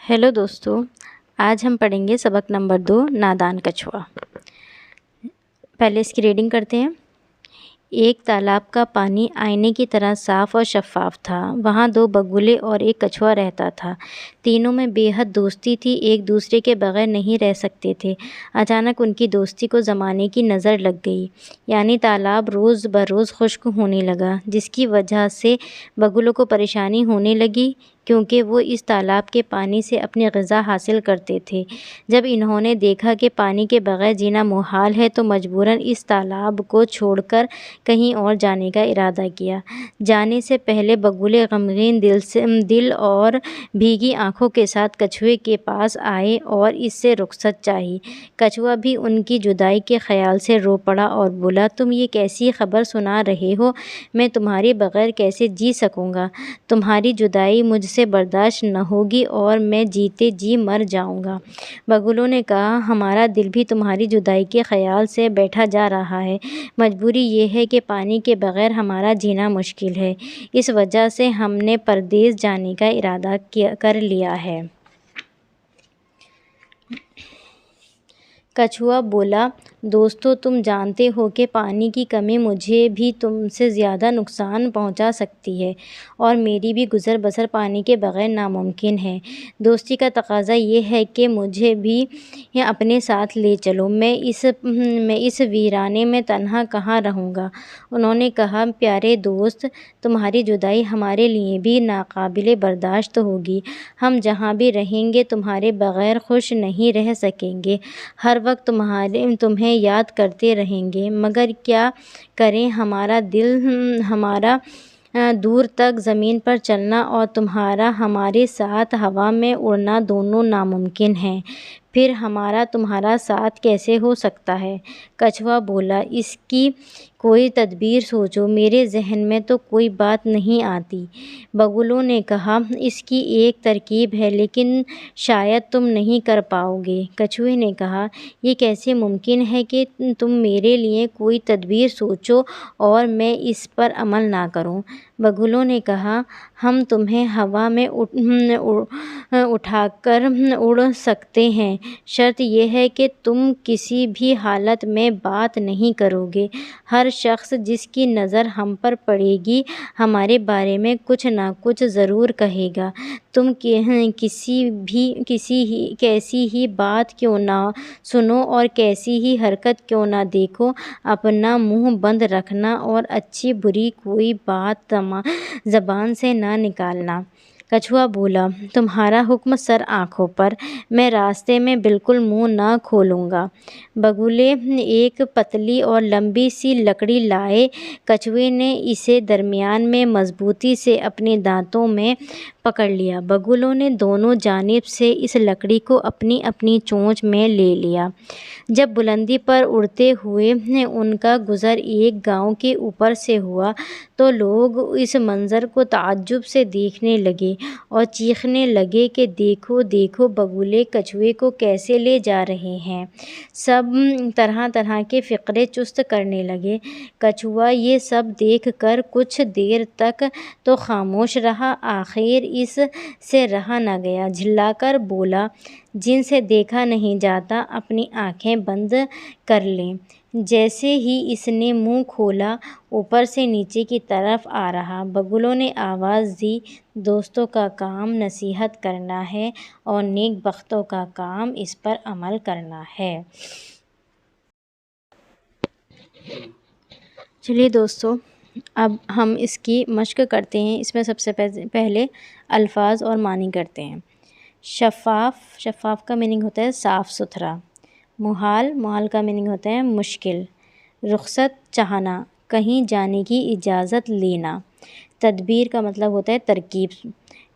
Hello दोस्तों, आज हम पढ़ेंगे सबक नंबर 2 नादान कछुआ। पहले इसकी रीडिंग करते हैं। एक तालाब का पानी आईने की तरह साफ और शफाफ था। वहाँ 2 बगुले और एक कछुआ रहता था। तीनों में बेहद दोस्ती थी, एक दूसरे के बगैर नहीं रह सकते थे। अचानक उनकी दोस्ती को ज़माने की नज़र लग गई, यानी तालाब रोज़ बरोज़ खुश्क होने लगा, जिसकी वजह से बगुलों को परेशानी होने लगी, क्योंकि वो इस तालाब के पानी से अपनी ग़िज़ा हासिल करते थे। जब इन्होंने देखा कि पानी के बगैर जीना मुहाल है, तो मजबूरन इस तालाब को छोड़कर कहीं और जाने का इरादा किया। जाने से पहले बगुले गमगीन दिल और भीगी आंखों के साथ कछुए के पास आए और इससे रुखसत चाही। कछुआ भी उनकी जुदाई के ख्याल से रो पड़ा और बोला, तुम ये कैसी खबर सुना रहे हो? मैं तुम्हारे बगैर कैसे जी सकूँगा? तुम्हारी जुदाई मुझसे बर्दाश्त न होगी और मैं जीते जी मर जाऊँगा। बगुलों ने कहा, हमारा दिल भी तुम्हारी जुदाई के ख्याल से बैठा जा रहा है। मजबूरी ये है कि पानी के बगैर हमारा जीना मुश्किल है। इस वजह से हमने परदेस जाने का इरादा कर लिया है। कछुआ बोला, दोस्तों, तुम जानते हो कि पानी की कमी मुझे भी तुमसे ज़्यादा नुकसान पहुंचा सकती है और मेरी भी गुज़र बसर पानी के बग़ैर नामुमकिन है। दोस्ती का तकाज़ा ये है कि मुझे भी अपने साथ ले चलो। मैं इस वीराने में तन्हा कहाँ रहूँगा। उन्होंने कहा, प्यारे दोस्त, तुम्हारी जुदाई हमारे लिए भी नाकाबिले बर्दाश्त होगी। हम जहाँ भी रहेंगे तुम्हारे बग़ैर खुश नहीं रह सकेंगे। हर वक्त तुम्हें याद करते रहेंगे, मगर क्या करें, हमारा दिल हमारा दूर तक ज़मीन पर चलना और तुम्हारा हमारे साथ हवा में उड़ना दोनों नामुमकिन हैं। फिर हमारा तुम्हारा साथ कैसे हो सकता है? कछुआ बोला, इसकी कोई तदबीर सोचो, मेरे जहन में तो कोई बात नहीं आती। बगुलों ने कहा, इसकी एक तरकीब है, लेकिन शायद तुम नहीं कर पाओगे। कछुए ने कहा, ये कैसे मुमकिन है कि तुम मेरे लिए कोई तदबीर सोचो और मैं इस पर अमल ना करूं? बगुलों ने कहा, हम तुम्हें हवा में उठाकर उड़ सकते हैं। शर्त यह है कि तुम किसी भी हालत में बात नहीं करोगे। हर शख्स जिसकी नज़र हम पर पड़ेगी हमारे बारे में कुछ ना कुछ ज़रूर कहेगा। तुम कैसी ही बात क्यों ना सुनो और कैसी ही हरकत क्यों ना देखो, अपना मुंह बंद रखना और अच्छी बुरी कोई बात ज़बान से ना निकालना। कछुआ बोला, तुम्हारा हुक्म सर आँखों पर, मैं रास्ते में बिल्कुल मुंह ना खोलूँगा। बगुले एक पतली और लंबी सी लकड़ी लाए। कछुए ने इसे दरमियान में मजबूती से अपने दांतों में पकड़ लिया। बगुलों ने दोनों जानिब से इस लकड़ी को अपनी अपनी चोंच में ले लिया। जब बुलंदी पर उड़ते हुए उनका गुज़र एक गांव के ऊपर से हुआ, तो लोग इस मंज़र को ताज्जुब से देखने लगे और चीखने लगे कि देखो देखो, बगुले कछुए को कैसे ले जा रहे हैं। सब तरह तरह के फ़िक्रे चुस्त करने लगे। कछुआ ये सब देख कर कुछ देर तक तो खामोश रहा, आखिर इस से रहा न गया। झिल्लाकर बोला, जिनसे देखा नहीं जाता अपनी आंखें बंद कर लें। जैसे ही इसने मुंह खोला, ऊपर से नीचे की तरफ आ रहा। बगुलों ने आवाज़ दी, दोस्तों का काम नसीहत करना है और नेक बख्तों का काम इस पर अमल करना है। चलिए दोस्तों, अब हम इसकी मश्क करते हैं। इसमें सबसे पहले अल्फाज और मानी करते हैं। शफ़ाफ़ का मीनिंग होता है साफ़ सुथरा। मुहाल का मीनिंग होता है मुश्किल। रुखसत चाहना, कहीं जाने की इजाज़त लेना। तदबीर का मतलब होता है तरकीब।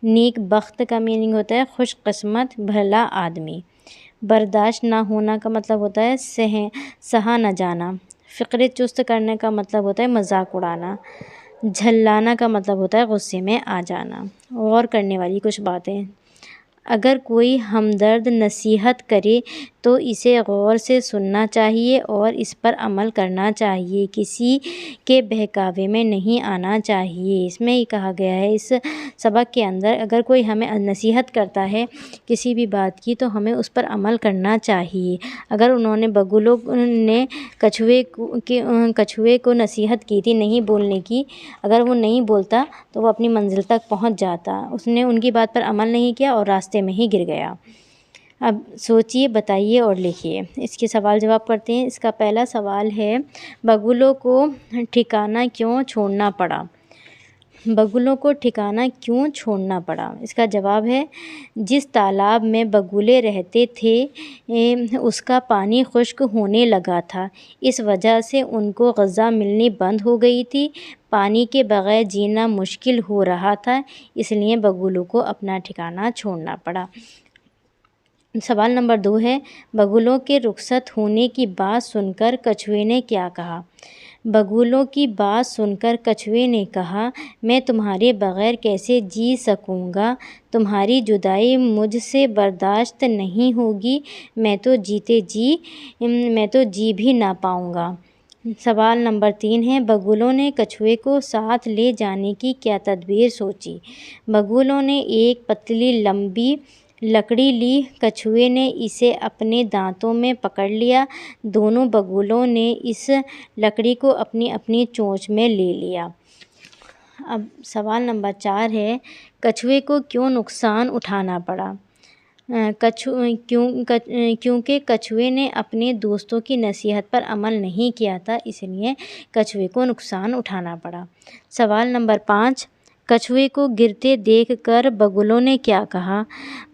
नेक बख्त का मीनिंग होता है खुशकिस्मत, भला आदमी। बर्दाश्त ना होना का मतलब होता है सहा न जाना। फ़िक्रे चुस्त करने का मतलब होता है मजाक उड़ाना। झल्लाना का मतलब होता है गुस्से में आ जाना। गौर करने वाली कुछ बातें। اگر کوئی ہمدرد نصیحت کرے تو اسے غور سے سننا چاہیے اور اس پر عمل کرنا چاہیے، کسی کے بہکاوے میں نہیں آنا چاہیے۔ اس میں یہ کہا گیا ہے اس سبق کے اندر، اگر کوئی ہمیں نصیحت کرتا ہے کسی بھی بات کی تو ہمیں اس پر عمل کرنا چاہیے۔ اگر انہوں نے بگولوں نے کچھوے کو نصیحت کی تھی نہیں بولنے کی، اگر وہ نہیں بولتا تو وہ اپنی منزل تک پہنچ جاتا، اس نے ان کی بات پر عمل نہیں کیا اور راستے میں ہی گر گیا۔ اب سوچئے، بتائیے اور لکھیے۔ اس کے سوال جواب کرتے ہیں۔ اس کا پہلا سوال ہے، بگولوں کو ٹھکانہ کیوں چھوڑنا پڑا؟ بگولوں کو ٹھکانہ کیوں چھوڑنا پڑا؟ اس کا جواب ہے، جس تالاب میں بگولے رہتے تھے اس کا پانی خشک ہونے لگا تھا، اس وجہ سے ان کو غذا ملنی بند ہو گئی تھی، پانی کے بغیر جینا مشکل ہو رہا تھا، اس لیے بگولوں کو اپنا ٹھکانہ چھوڑنا پڑا۔ سوال نمبر 2 ہے، بگولوں کے رخصت ہونے کی بات سن کر کچھوے نے کیا کہا؟ بگولوں کی بات سن کر کچھوے نے کہا، میں تمہارے بغیر کیسے جی سکوں گا؟ تمہاری جدائی مجھ سے برداشت نہیں ہوگی، میں تو جی بھی نہ پاؤں گا۔ سوال نمبر 3 ہے، بگولوں نے کچھوے کو ساتھ لے جانے کی کیا تدبیر سوچی؟ بگولوں نے ایک پتلی لمبی لکڑی لی، کچھوے نے اسے اپنے دانتوں میں پکڑ لیا، دونوں بگولوں نے اس لکڑی کو اپنی اپنی چونچ میں لے لیا۔ اب سوال نمبر 4 ہے، کچھوے کو کیوں نقصان اٹھانا پڑا؟ کیونکہ کچھوے نے اپنے دوستوں کی نصیحت پر عمل نہیں کیا تھا، اس لیے کچھوے کو نقصان اٹھانا پڑا۔ سوال نمبر 5، کچھوے کو گرتے دیکھ کر بگولوں نے کیا کہا؟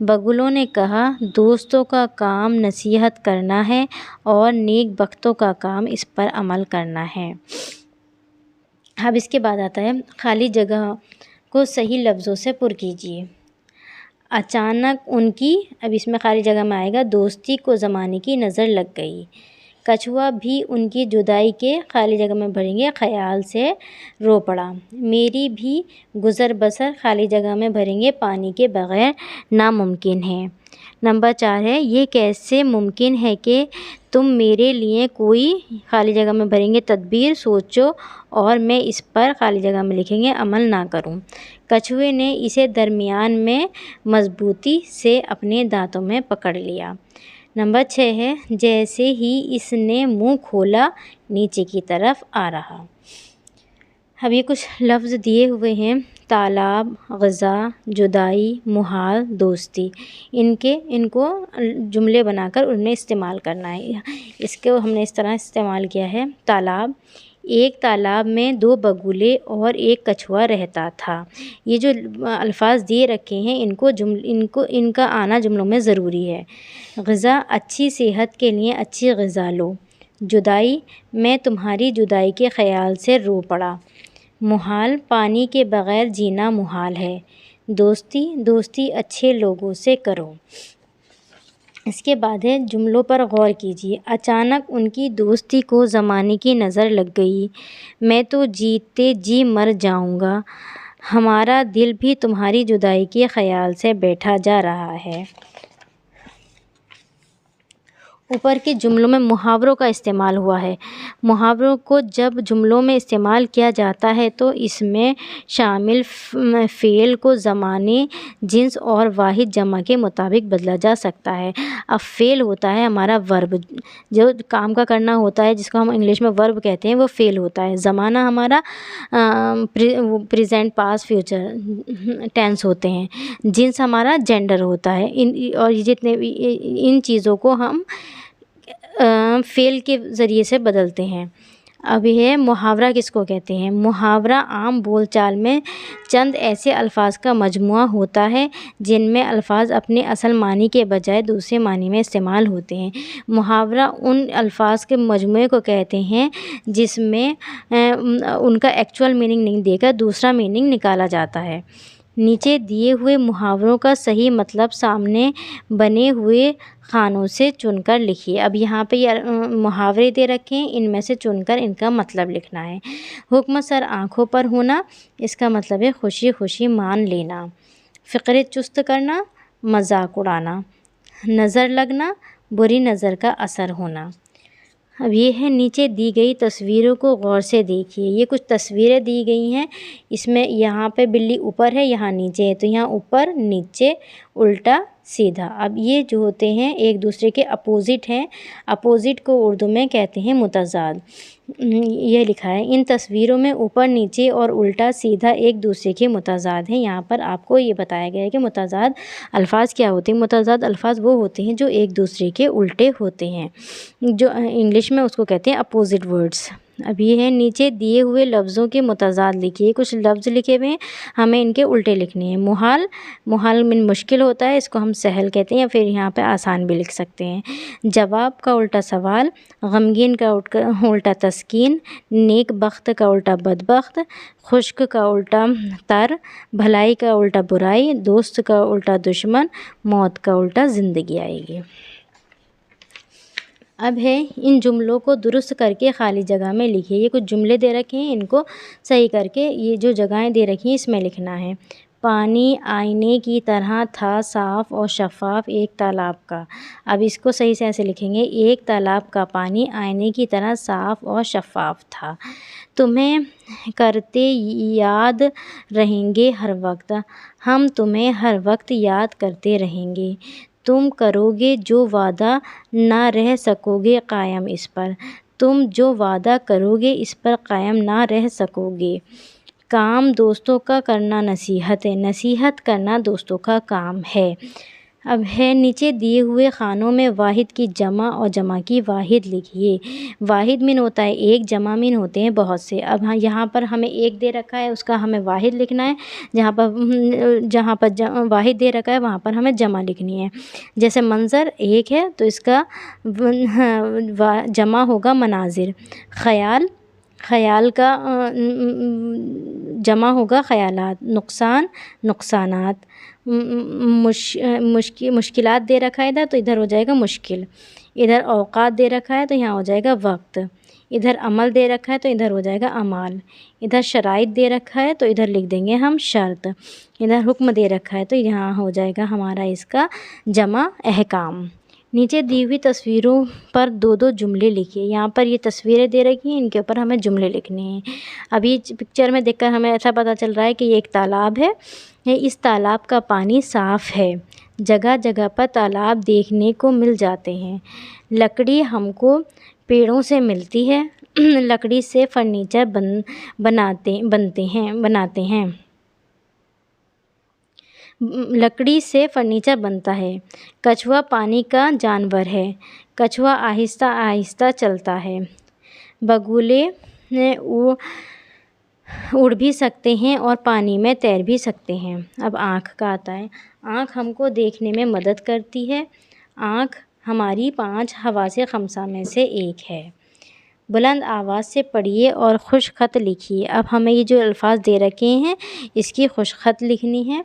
بگولوں نے کہا، دوستوں کا کام نصیحت کرنا ہے اور نیک بختوں کا کام اس پر عمل کرنا ہے۔ اب اس کے بعد آتا ہے، خالی جگہ کو صحیح لفظوں سے پر کیجیے۔ اچانک ان کی، اب اس میں خالی جگہ میں آئے گا، دوستی کو زمانے کی نظر لگ گئی۔ کچھوا بھی ان کی جدائی کے، خالی جگہ میں بھریں گے، خیال سے رو پڑا۔ میری بھی گزر بسر، خالی جگہ میں بھریں گے، پانی کے بغیر ناممکن ہے۔ نمبر 4 ہے، یہ کیسے ممکن ہے کہ تم میرے لیے کوئی، خالی جگہ میں بھریں گے، تدبیر سوچو اور میں اس پر، خالی جگہ میں لکھیں گے، عمل نہ کروں۔ کچھوے نے اسے درمیان میں مضبوطی سے اپنے دانتوں میں پکڑ لیا۔ نمبر 6 ہے، جیسے ہی اس نے منہ کھولا نیچے کی طرف آ رہا۔ اب یہ کچھ لفظ دیے ہوئے ہیں، تالاب، غذا، جدائی، محال، دوستی۔ ان کو جملے بنا کر ان میں استعمال کرنا ہے۔ اس کو ہم نے اس طرح استعمال کیا ہے، تالاب، ایک تالاب میں 2 بگولے اور ایک کچھوا رہتا تھا۔ یہ جو الفاظ دیے رکھے ہیں ان کا آنا جملوں میں ضروری ہے۔ غذا، اچھی صحت کے لیے اچھی غذا لو۔ جدائی، میں تمہاری جدائی کے خیال سے رو پڑا۔ محال، پانی کے بغیر جینا محال ہے۔ دوستی اچھے لوگوں سے کرو۔ اس کے بعد ہے، جملوں پر غور کیجیے۔ اچانک ان کی دوستی کو زمانے کی نظر لگ گئی، میں تو جیتے جی مر جاؤں گا، ہمارا دل بھی تمہاری جدائی کے خیال سے بیٹھا جا رہا ہے۔ اوپر کے جملوں میں محاوروں کا استعمال ہوا ہے۔ محاوروں کو جب جملوں میں استعمال کیا جاتا ہے تو اس میں شامل فعل کو زمانے، جنس اور واحد جمع کے مطابق بدلا جا سکتا ہے۔ اب فعل ہوتا ہے ہمارا ورب، جو کام کا کرنا ہوتا ہے، جس کو ہم انگلش میں ورب کہتے ہیں، وہ فعل ہوتا ہے۔ زمانہ ہمارا پریزنٹ، پاسٹ، فیوچر ٹینس ہوتے ہیں۔ جنس ہمارا جینڈر ہوتا ہے۔ اور جتنے بھی ان چیزوں کو ہم فعل کے ذریعے سے بدلتے ہیں۔ اب یہ محاورہ کس کو کہتے ہیں؟ محاورہ عام بول چال میں چند ایسے الفاظ کا مجموعہ ہوتا ہے جن میں الفاظ اپنے اصل معنی کے بجائے دوسرے معنی میں استعمال ہوتے ہیں۔ محاورہ ان الفاظ کے مجموعے کو کہتے ہیں جس میں ان کا ایکچوئل میننگ نہیں دے کر دوسرا میننگ نکالا جاتا ہے۔ نیچے دیے ہوئے محاوروں کا صحیح مطلب سامنے بنے ہوئے خانوں سے چن کر لکھیے۔ اب یہاں پہ یہ محاورے دے رکھے ہیں، ان میں سے چن کر ان کا مطلب لکھنا ہے۔ حکم سر آنکھوں پر ہونا، اس کا مطلب ہے خوشی خوشی مان لینا۔ فقرے چست کرنا، मजाक उड़ाना, नज़र लगना, बुरी नज़र का असर होना। अब ये है नीचे दी गई तस्वीरों को गौर से देखिए। ये कुछ तस्वीरें दी गई हैं, इसमें यहाँ पे बिल्ली ऊपर है, यहाँ नीचे है, तो यहाँ ऊपर नीचे उल्टा सीधा। अब ये जो होते हैं एक दूसरे के अपोजिट हैं। अपोजिट को उर्दू में कहते हैं मुतज़ाद। ये लिखा है इन तस्वीरों में ऊपर नीचे और उल्टा सीधा एक दूसरे के मुतज़ाद हैं। यहाँ पर आपको ये बताया गया है कि मुतज़ाद अल्फाज क्या होते हैं। मुतज़ाद अल्फाज वो होते हैं जो एक दूसरे के उल्टे होते हैं, जो इंग्लिश में उसको कहते हैं अपोजिट वर्ड्स। अब ये है नीचे दिए हुए लफ्ज़ों के मुतज़ाद लिखिए। कुछ लफ्ज़ लिखे हुए हैं, हमें इनके उल्टे लिखने हैं। मुहाल, मुहाल में मुश्किल होता है, इसको हम सहल कहते हैं, या फिर यहाँ पे आसान भी लिख सकते हैं। जवाब का उल्टा सवाल, गमगीन का उल्टा तस्कीन, नेक बख्त का उल्टा बदबख्त, खुश्क का उल्टा तर, भलाई का उल्टा बुराई, दोस्त का उल्टा दुश्मन, मौत का उल्टा ज़िंदगी आएगी। अब है इन जुमलों को दुरुस्त करके खाली जगह में लिखिए। ये कुछ जुमले दे रखे हैं, इनको सही करके ये जो जगहें दे रखी हैं इसमें लिखना है। पानी आईने की तरह था साफ़ और शफ़ाफ़ एक तालाब का। अब इसको सही से ऐसे लिखेंगे, एक तालाब का पानी आईने की तरह साफ़ और शफ़ाफ़ था। तुम्हें करते याद रहेंगे हर वक्त, हम तुम्हें हर वक्त याद करते रहेंगे। तुम करोगे जो वादा ना रह सकोगे कायम इस पर, तुम जो वादा करोगे इस पर कायम ना रह सकोगे। काम दोस्तों का करना नसीहत है, नसीहत करना दोस्तों का काम है। अब है नीचे दिए हुए खानों में वाहिद की जमा और जमा की वाहिद लिखिए। वाहिद मीन होता है एक, जमा मीन होते हैं बहुत से। अब हाँ यहाँ पर हमें एक दे रखा है, उसका हमें वाहिद लिखना है। जहाँ पर वाहिद दे रखा है वहाँ पर हमें जमा लिखनी है। जैसे मंज़र एक है तो इसका जमा होगा मनाजिर। ख़याल, ख़याल का जमा होगा ख़यालात। नुकसान, नुकसानात। मुश्किलात दे रखा है इधर तो इधर हो जाएगा मुश्किल। इधर औक़ात दे रखा है तो यहाँ हो जाएगा वक्त। इधर अमल दे रखा है तो इधर हो जाएगा अमाल। इधर शराइत दे रखा है तो इधर लिख देंगे हम शर्त। इधर हुक्म दे रखा है तो यहाँ हो जाएगा हमारा इसका जमा अहकाम। नीचे दी हुई तस्वीरों पर दो दो जुमले लिखिए। यहाँ पर ये तस्वीरें दे रखी हैं, इनके ऊपर हमें जुमले लिखने हैं। अभी पिक्चर में देखकर हमें ऐसा पता चल रहा है कि ये एक तालाब है। इस तालाब का पानी साफ़ है। जगह जगह पर तालाब देखने को मिल जाते हैं। लकड़ी हमको पेड़ों से मिलती है। लकड़ी से फर्नीचर बनाते हैं। लकड़ी से फर्नीचर बनता है। कछुआ पानी का जानवर है। कछुआ आहिस्ता आहिस्ता चलता है। बगुले उड़ भी सकते हैं और पानी में तैर भी सकते हैं। अब आँख का आता है। आँख हमको देखने में मदद करती है। आँख हमारी 5 हवासे ख़मसा में से एक है। बुलंद आवाज़ से पढ़िए और खुश ख़त लिखिए। अब हमें ये जो अल्फाज दे रखे हैं इसकी खुश ख़त लिखनी है।